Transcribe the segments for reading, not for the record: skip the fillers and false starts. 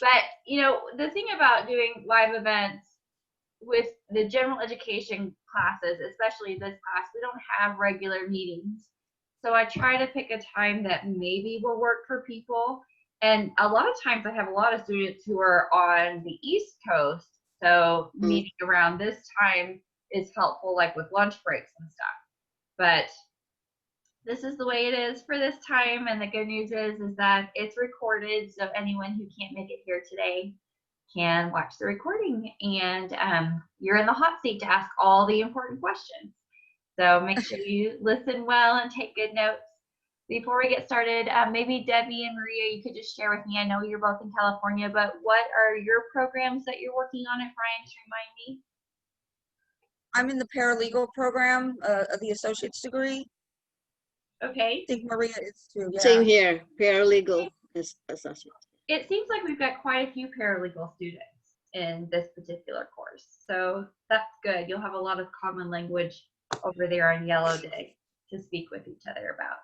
But, you know, the thing about doing live events with the general education classes, especially this class, we don't have regular meetings. So I try to pick a time that maybe will work for people. And a lot of times I have a lot of students who are on the East Coast. So meeting around this time is helpful, like with lunch breaks and stuff. But this is the way it is for this time. And the good news is that it's recorded. So anyone who can't make it here today can watch the recording, and you're in the hot seat to ask all the important questions. So make sure you listen well and take good notes. Before we get started, maybe Debbie and Maria, you could just share with me. I know you're both in California, but what are your programs that you're working on at Bryan? Just remind me. I'm in the paralegal program, the associate's degree. Okay. I think Maria is too. Yeah. Same here, paralegal associate. It seems like we've got quite a few paralegal students in this particular course. So that's good. You'll have a lot of common language over there on Yellow Day to speak with each other about.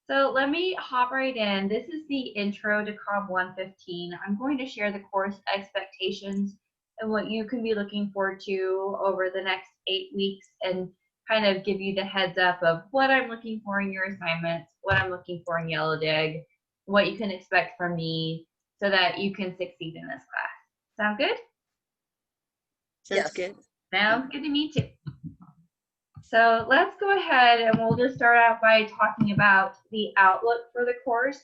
So let me hop right in. This is the intro to COM 115. I'm going to share the course expectations and what you can be looking forward to over the next 8 weeks, and kind of give you the heads up of what I'm looking for in your assignments, what I'm looking for in Yellow Dig, what you can expect from me, so that you can succeed in this class. Sound good? Sounds good. Sounds good to me too. So let's go ahead and we'll just start out by talking about the outlook for the course.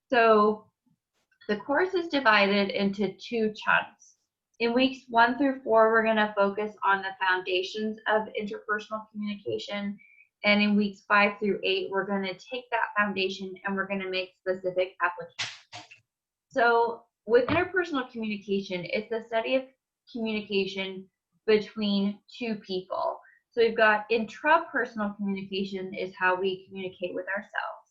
So the course is divided into 2 chunks. In weeks 1 through 4, we're going to focus on the foundations of interpersonal communication. And in weeks 5 through 8, we're going to take that foundation and we're going to make specific applications. So with interpersonal communication, it's the study of communication between 2 people. So we've got intrapersonal communication is how we communicate with ourselves.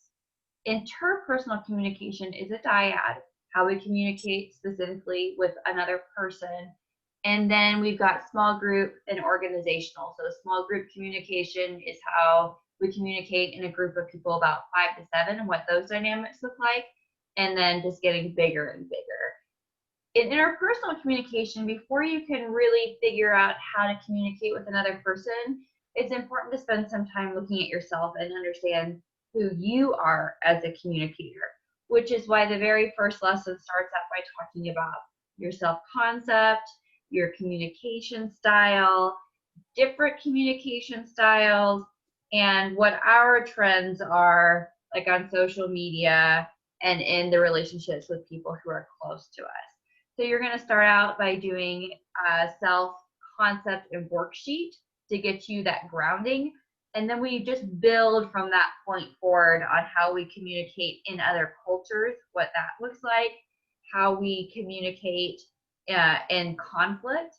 Interpersonal communication is a dyad, how we communicate specifically with another person. And then we've got small group and organizational. So small group communication is how we communicate in a group of people about 5 to 7 and what those dynamics look like. And then just getting bigger and bigger. In interpersonal communication, before you can really figure out how to communicate with another person, it's important to spend some time looking at yourself and understand who you are as a communicator, which is why the very first lesson starts out by talking about your self-concept, your communication style, different communication styles, and what our trends are, like on social media and in the relationships with people who are close to us. So you're going to start out by doing a self-concept and worksheet to get you that grounding. And then we just build from that point forward on how we communicate in other cultures, what that looks like, how we communicate in conflict.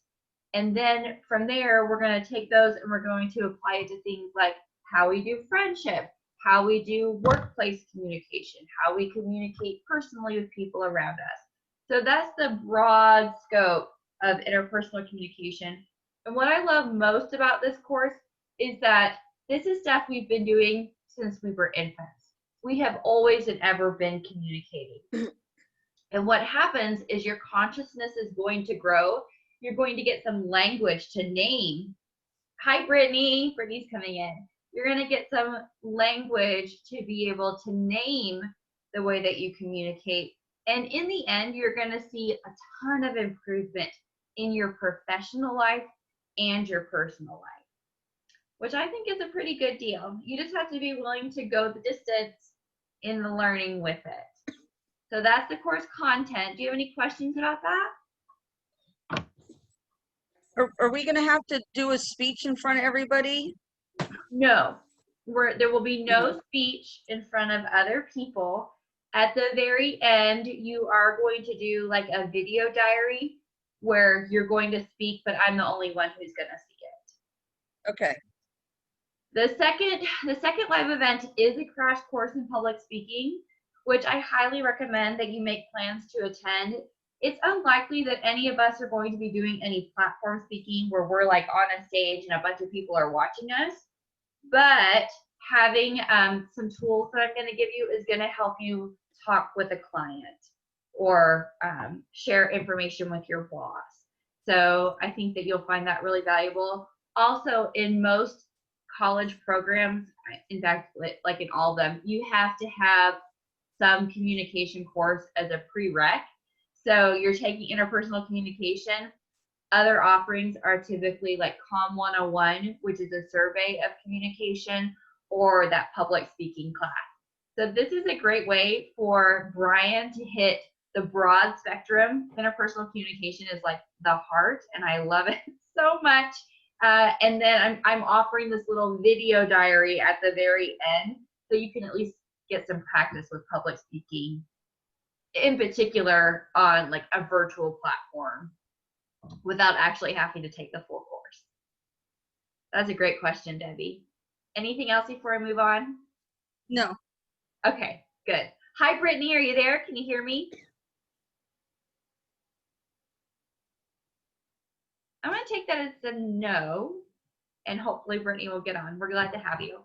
And then from there, we're going to take those and we're going to apply it to things like how we do friendship, how we do workplace communication, how we communicate personally with people around us. So that's the broad scope of interpersonal communication. And what I love most about this course is that this is stuff we've been doing since we were infants. We have always and ever been communicating. And what happens is your consciousness is going to grow. You're going to get some language to name. Hi, Brittany. Brittany's coming in. You're going to get some language to be able to name the way that you communicate. And in the end, you're going to see a ton of improvement in your professional life and your personal life, which I think is a pretty good deal. You just have to be willing to go the distance in the learning with it. So that's the course content. Do you have any questions about that? Are we going to have to do a speech in front of everybody? No. There will be no speech in front of other people. At the very end, you are going to do like a video diary where you're going to speak, but I'm the only one who's going to see it. Okay. The second live event is a crash course in public speaking, which I highly recommend that you make plans to attend. It's unlikely that any of us are going to be doing any platform speaking where we're like on a stage and a bunch of people are watching us, but having some tools that I'm going to give you is going to help you talk with a client. or share information with your boss. So I think that you'll find that really valuable. Also, in most college programs, in fact, like in all of them, you have to have some communication course as a prereq. So you're taking interpersonal communication. Other offerings are typically like COM 101, which is a survey of communication, or that public speaking class. So this is a great way for Brian to hit the broad spectrum. Interpersonal communication is like the heart, and I love it so much. And then I'm offering this little video diary at the very end, so you can at least get some practice with public speaking, in particular on like a virtual platform, without actually having to take the full course. That's a great question, Debbie. Anything else before I move on? No. Okay, good. Hi, Brittany, are you there? Can you hear me? I'm going to take that as a no, and hopefully Brittany will get on. We're glad to have you.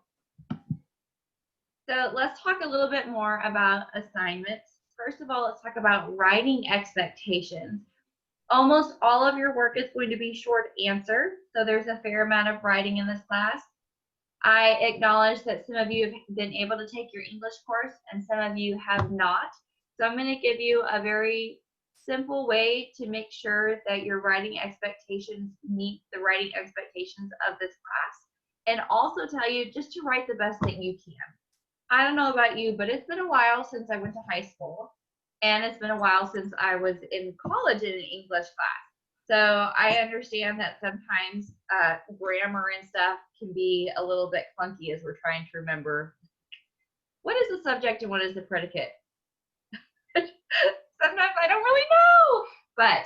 So let's talk a little bit more about assignments. First of all, let's talk about writing expectations. Almost all of your work is going to be short answer, so there's a fair amount of writing in this class. I acknowledge that some of you have been able to take your English course and some of you have not. So I'm going to give you a very simple way to make sure that your writing expectations meet the writing expectations of this class, and also tell you just to write the best that you can. I don't know about you, but it's been a while since I went to high school, and it's been a while since I was in college in an English class. So I understand that sometimes grammar and stuff can be a little bit clunky as we're trying to remember what is the subject and what is the predicate. Sometimes I don't really know, but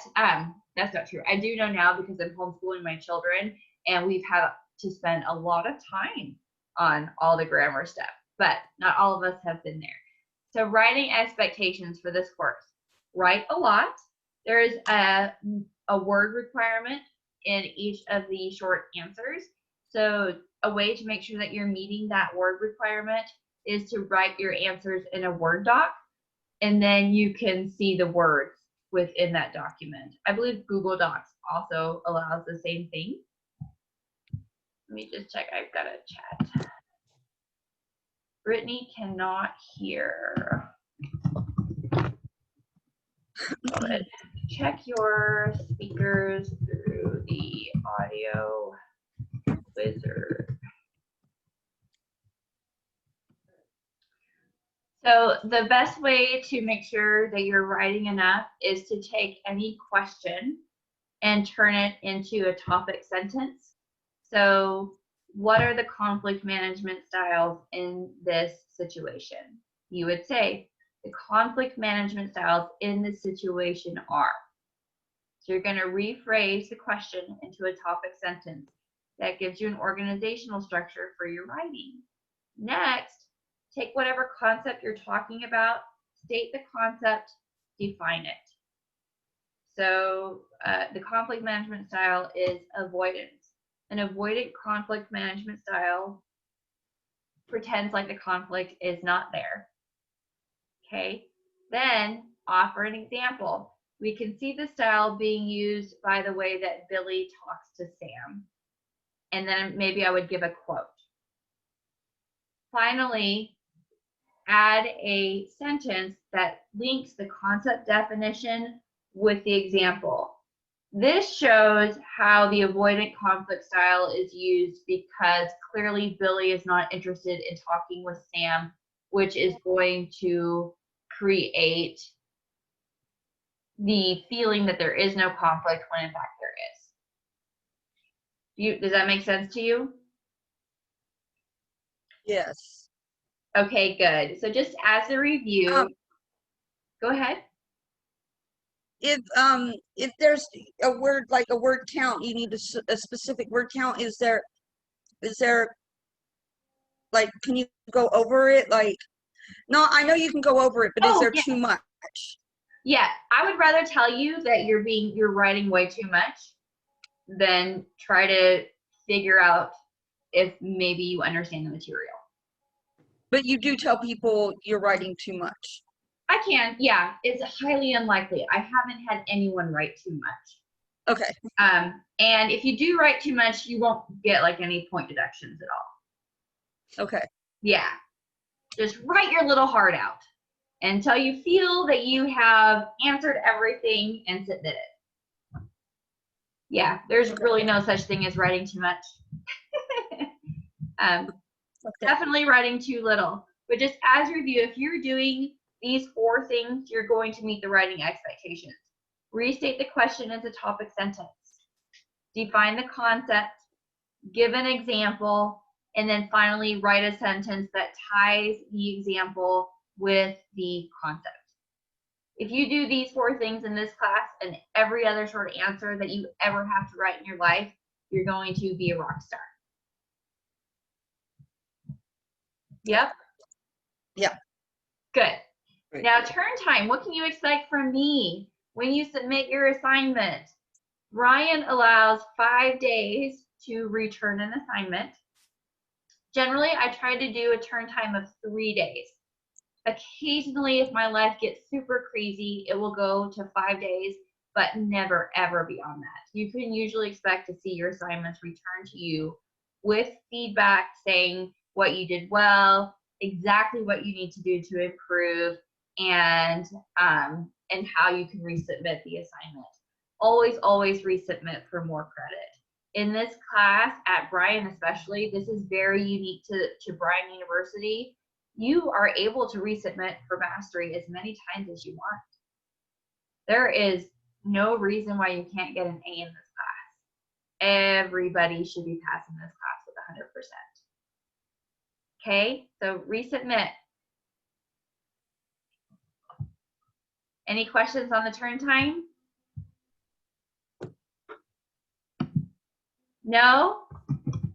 that's not true. I do know now because I'm homeschooling my children, and we've had to spend a lot of time on all the grammar stuff, but not all of us have been there. So writing expectations for this course: write a lot. There is a word requirement in each of the short answers. So a way to make sure that you're meeting that word requirement is to write your answers in a Word doc, and then you can see the words within that document. I believe Google Docs also allows the same thing. Let me just check. I've got a chat. Brittany cannot hear. But check your speakers through the audio wizard. So the best way to make sure that you're writing enough is to take any question and turn it into a topic sentence. So what are the conflict management styles in this situation? You would say, the conflict management styles in this situation are. So you're going to rephrase the question into a topic sentence. That gives you an organizational structure for your writing. Next, take whatever concept you're talking about, state the concept, define it. So the conflict management style is avoidance. An avoidant conflict management style pretends like the conflict is not there. Okay, then offer an example. We can see the style being used by the way that Billy talks to Sam. And then maybe I would give a quote. Finally, add a sentence that links the concept definition with the example. This shows how the avoidant conflict style is used because clearly Billy is not interested in talking with Sam, which is going to create the feeling that there is no conflict when in fact there is. Does that make sense to you? Yes. Okay, good. So just as a review, go ahead. If there's a word like a word count, you need a specific word count. Is there like, can you go over it? Like, no, I know you can go over it, but is there too much? Yeah, I would rather tell you that you're writing way too much than try to figure out if maybe you understand the material. But you do tell people you're writing too much. I can, yeah. It's highly unlikely. I haven't had anyone write too much. Okay. And if you do write too much, you won't get like any point deductions at all. Okay. Yeah. Just write your little heart out until you feel that you have answered everything and submit it. Yeah, there's really no such thing as writing too much. Okay. Definitely writing too little. But just as a review, if you're doing these 4 things, you're going to meet the writing expectations. Restate the question as a topic sentence. Define the concept. Give an example. And then finally, write a sentence that ties the example with the concept. If you do these 4 things in this class and every other short answer that you ever have to write in your life, you're going to be a rock star. Yep. Yep. Good. Right. Now, turn time. What can you expect from me when you submit your assignment? Ryan allows 5 days to return an assignment. Generally, I try to do a turn time of 3 days. Occasionally, if my life gets super crazy, it will go to 5 days, but never, ever beyond that. You can usually expect to see your assignments return to you with feedback saying what you did well, exactly what you need to do to improve, and how you can resubmit the assignment. Always, always resubmit for more credit. In this class, at Bryan especially, this is very unique to Bryan University. You are able to resubmit for mastery as many times as you want. There is no reason why you can't get an A in this class. Everybody should be passing this class with 100%. Okay, so resubmit. Any questions on the turn time? No?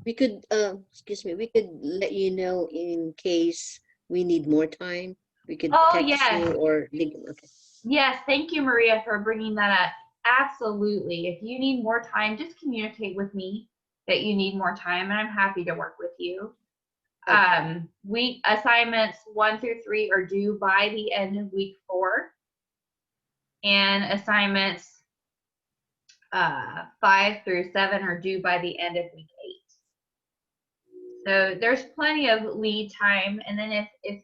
We could, excuse me, we could let you know in case we need more time. We could Oh, text yes. you or link. Okay. Yes, thank you, Maria, for bringing that up. Absolutely. If you need more time, just communicate with me that you need more time, and I'm happy to work with you. Okay. Week assignments 1 through 3 are due by the end of week 4, and assignments 5 through 7 are due by the end of week 8. So there's plenty of lead time, and then if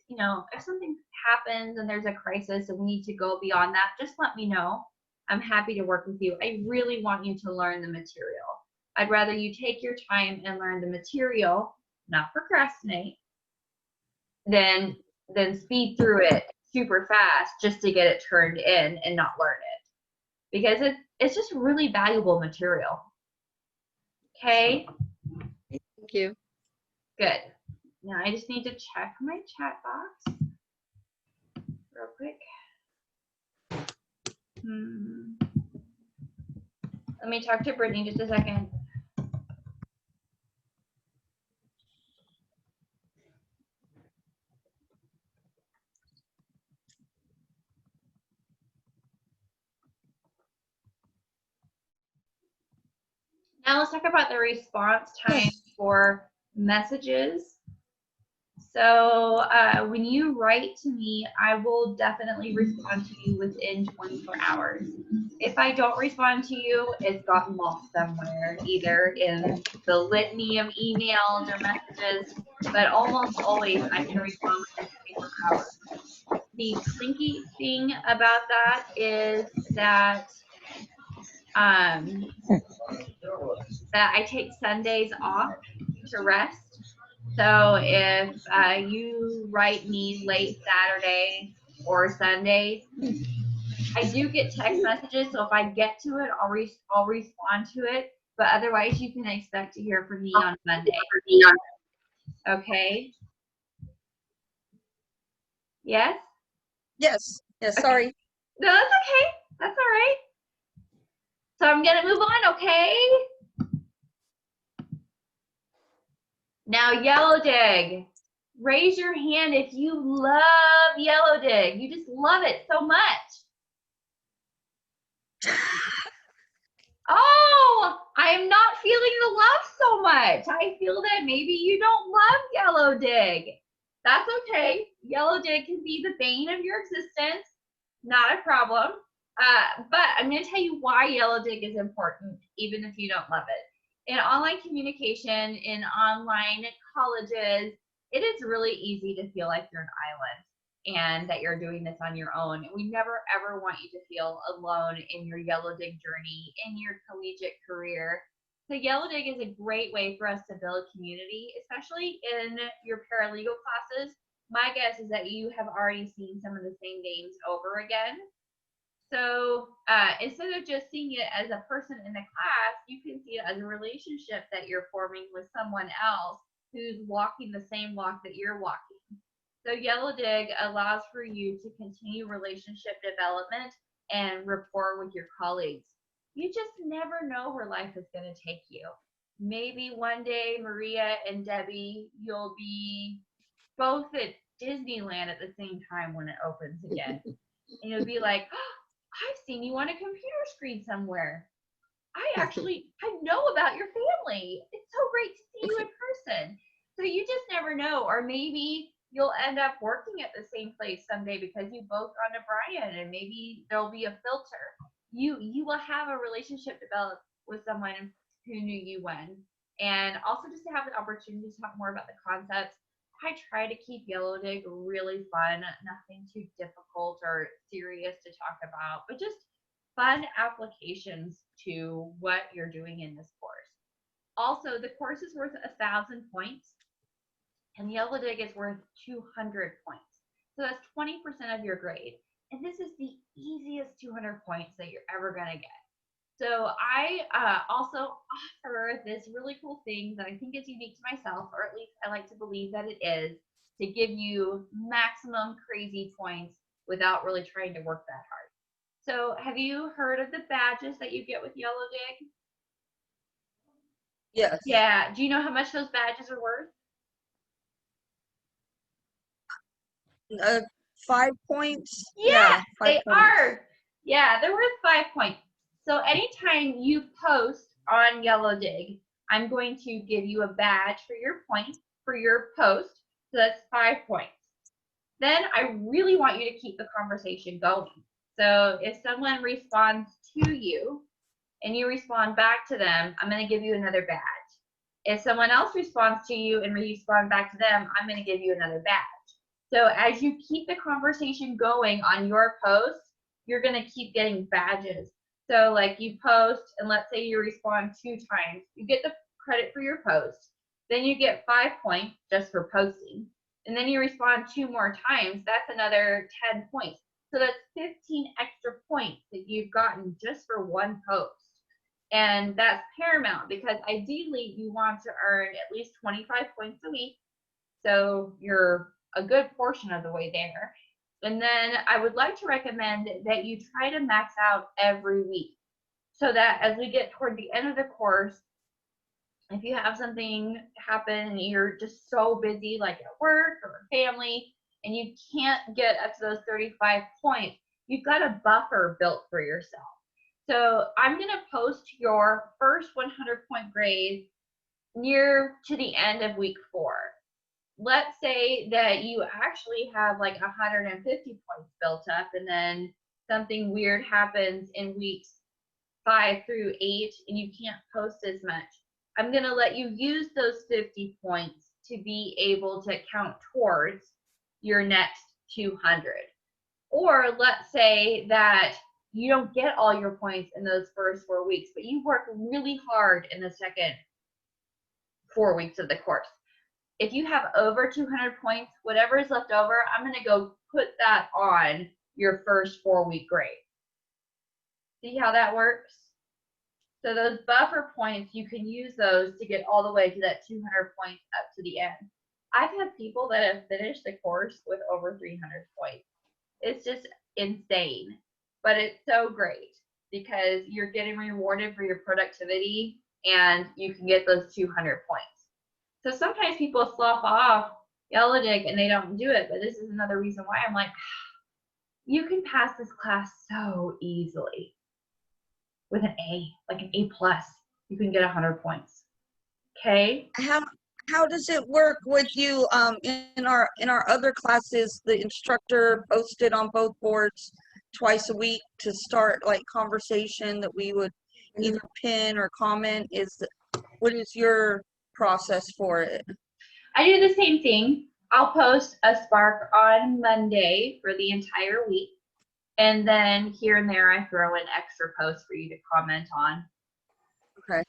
something happens and there's a crisis and we need to go beyond that, just let me know. I'm happy to work with you. I really want you to learn the material. I'd rather you take your time and learn the material, not procrastinate, than speed through it super fast just to get it turned in and not learn it. Because it's just really valuable material. Okay? Thank you. Good. Now I just need to check my chat box real quick. Let me talk to Brittany just a second. Now let's talk about the response time for messages. So when you write to me, I will definitely respond to you within 24 hours. If I don't respond to you, it's gotten lost somewhere, either in the litany of emails or messages, but almost always I can respond within 24 hours. The clinky thing about that is that I take Sundays off to rest. So if you write me late Saturday or Sunday, I do get text messages. So if I get to it, I'll respond to it. But otherwise, you can expect to hear from me on Monday. Okay? Yes? Yes. Yes. Okay. Sorry. No, that's okay. That's all right. So I'm going to move on, okay? Now, Yellow Dig. Raise your hand if you love Yellow Dig. You just love it so much. Oh, I'm not feeling the love so much. I feel that maybe you don't love Yellow Dig. That's okay. Yellow Dig can be the bane of your existence. Not a problem. But I'm going to tell you why Yellow Dig is important, even if you don't love it. In online communication, in online colleges, it is really easy to feel like you're an island and that you're doing this on your own. And we never ever want you to feel alone in your Yellow Dig journey, in your collegiate career. So Yellow Dig is a great way for us to build community, especially in your paralegal classes. My guess is that you have already seen some of the same names over again. So instead of just seeing it as a person in the class, you can see it as a relationship that you're forming with someone else who's walking the same walk that you're walking. So Yellow Dig allows for you to continue relationship development and rapport with your colleagues. You just never know where life is going to take you. Maybe one day, Maria and Debbie, you'll be both at Disneyland at the same time when it opens again. And you'll be like, oh, I've seen you on a computer screen somewhere. I know about your family. It's so great to see you in person. So you just never know. Or maybe you'll end up working at the same place someday because you both gone to Brian, and maybe there'll be a filter. You will have a relationship develop with someone who knew you when. And also just to have the opportunity to talk more about the concepts. I try to keep Yellow Dig really fun, nothing too difficult or serious to talk about, but just fun applications to what you're doing in this course. Also, the course is worth 1,000 points, and Yellow Dig is worth 200 points. So that's 20% of your grade. And this is the easiest 200 points that you're ever going to get. So I also offer this really cool thing that I think is unique to myself, or at least I like to believe that it is, to give you maximum crazy points without really trying to work that hard. So have you heard of the badges that you get with Yellow Dig? Yes. Yeah. Do you know how much those badges are worth? 5 points. Yeah, 5 they points. are. Yeah, they're worth 5 points. So anytime you post on Yellow Dig, I'm going to give you a badge for your point for your post. So that's 5 points. Then I really want you to keep the conversation going. So if someone responds to you and you respond back to them, I'm going to give you another badge. If someone else responds to you and you respond back to them, I'm going to give you another badge. So as you keep the conversation going on your post, you're going to keep getting badges. So like you post, and let's say you respond 2 times, you get the credit for your post. Then you get 5 points just for posting. And then you respond 2 more times, that's another 10 points. So that's 15 extra points that you've gotten just for one post. And that's paramount because ideally you want to earn at least 25 points a week. So you're a good portion of the way there. And then I would like to recommend that you try to max out every week so that as we get toward the end of the course, if you have something happen and you're just so busy, like at work or family, and you can't get up to those 35 points, you've got a buffer built for yourself. So I'm going to post your first 100-point grade near to the end of week 4. Let's say that you actually have like 150 points built up, and then something weird happens in weeks 5 through 8 and you can't post as much. I'm going to let you use those 50 points to be able to count towards your next 200. Or let's say that you don't get all your points in those first 4 weeks, but you work really hard in the second 4 weeks of the course. If you have over 200 points, whatever is left over, I'm going to go put that on your first 4-week grade. See how that works? So those buffer points, you can use those to get all the way to that 200 points up to the end. I've had people that have finished the course with over 300 points. It's just insane, but it's so great because you're getting rewarded for your productivity and you can get those 200 points. So sometimes people slough off Yellow Dig and they don't do it, but this is another reason why I'm like, you can pass this class so easily with an A, like an A+. You can get 100 points. Okay? How how does it work with you in our other classes? The instructor posted on both boards twice a week to start like conversation that we would either pin or comment. What is your process for it? I do the same thing. I'll post a Spark on Monday for the entire week. And then here and there, I throw in extra posts for you to comment on. Okay.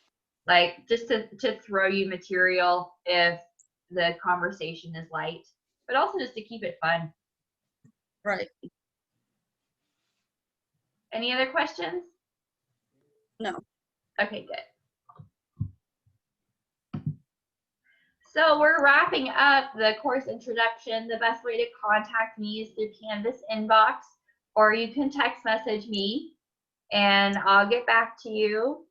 Like just to throw you material if the conversation is light, but also just to keep it fun. Right. Any other questions? No. Okay, good. So we're wrapping up the course introduction. The best way to contact me is through Canvas inbox, or you can text message me and I'll get back to you.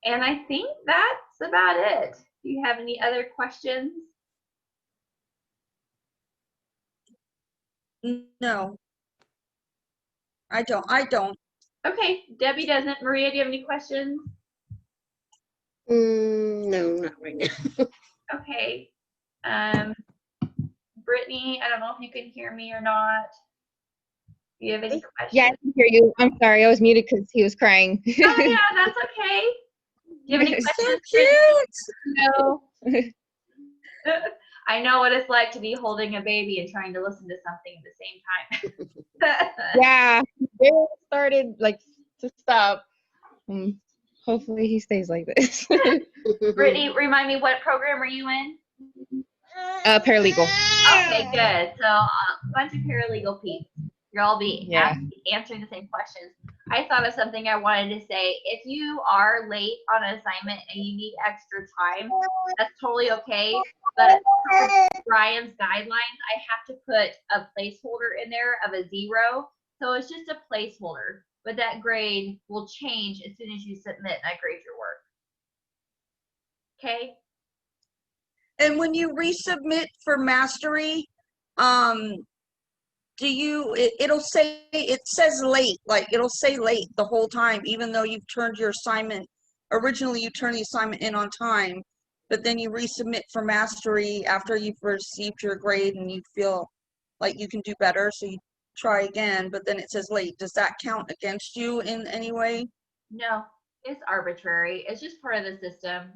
And I think that's about it. Do you have any other questions? No. I don't. Okay, Debbie doesn't. Maria, do you have any questions? No, not right now. Okay. Brittany, I don't know if you can hear me or not. Do you have any questions? Yeah, I can hear you. I'm sorry, I was muted because he was crying. Oh yeah, that's okay. Do you have any So questions? cute. No. I know what it's like to be holding a baby and trying to listen to something at the same time. Yeah, they started like to stop. Hopefully he stays like this. Brittany, remind me, what program are you in? Paralegal. Okay, good. So a bunch of paralegal peeps. You'll all be Yeah. answering the same questions. I thought of something I wanted to say. If you are late on an assignment and you need extra time, that's totally okay. But for Brian's guidelines, I have to put a placeholder in there of a 0. So it's just a placeholder. But that grade will change as soon as you submit and I grade your work. Okay? And when you resubmit for mastery, it says late, like it'll say late the whole time, even though you've turned your assignment, originally you turned the assignment in on time, but then you resubmit for mastery after you've received your grade and you feel like you can do better, so you try again, but then it says late. Does that count against you in any way? No, it's arbitrary. It's just part of the system.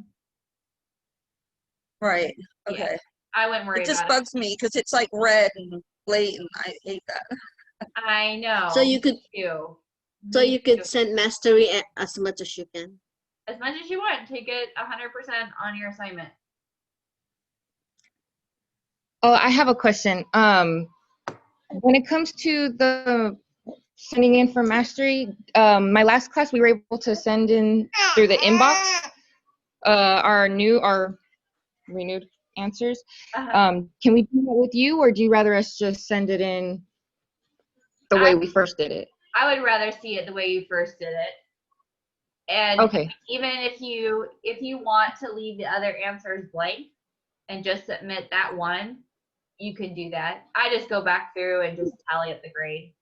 Right. Yeah. Okay. I wouldn't worry It just about it. bugs me because it's like red and late, and I hate that. I know. So you could, you. so Me you could too. send mastery as much as you can. As much as you want, take it 100% on your assignment. Oh, I have a question. When it comes to the sending in for mastery, my last class we were able to send in through the inbox our renewed answers. Can we do that with you, or do you rather us just send it in the way we first did it? I would rather see it the way you first did it. And Okay. even if you want to leave the other answers blank and just submit that one, you can do that. I just go back through and just tally up the grade.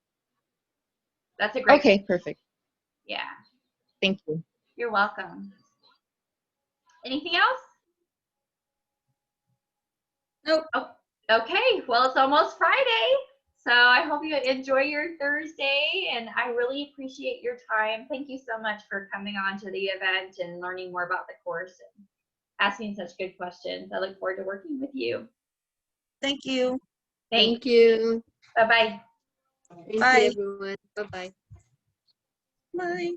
That's a great. Okay, perfect. Yeah. Thank you. You're welcome. Anything else? Nope. Oh, okay. Well, it's almost Friday. So I hope you enjoy your Thursday, and I really appreciate your time. Thank you so much for coming on to the event and learning more about the course and asking such good questions. I look forward to working with you. Thank you. Thanks. Thank you. Bye-bye. Thank Bye. you, everyone. Bye-bye. Bye.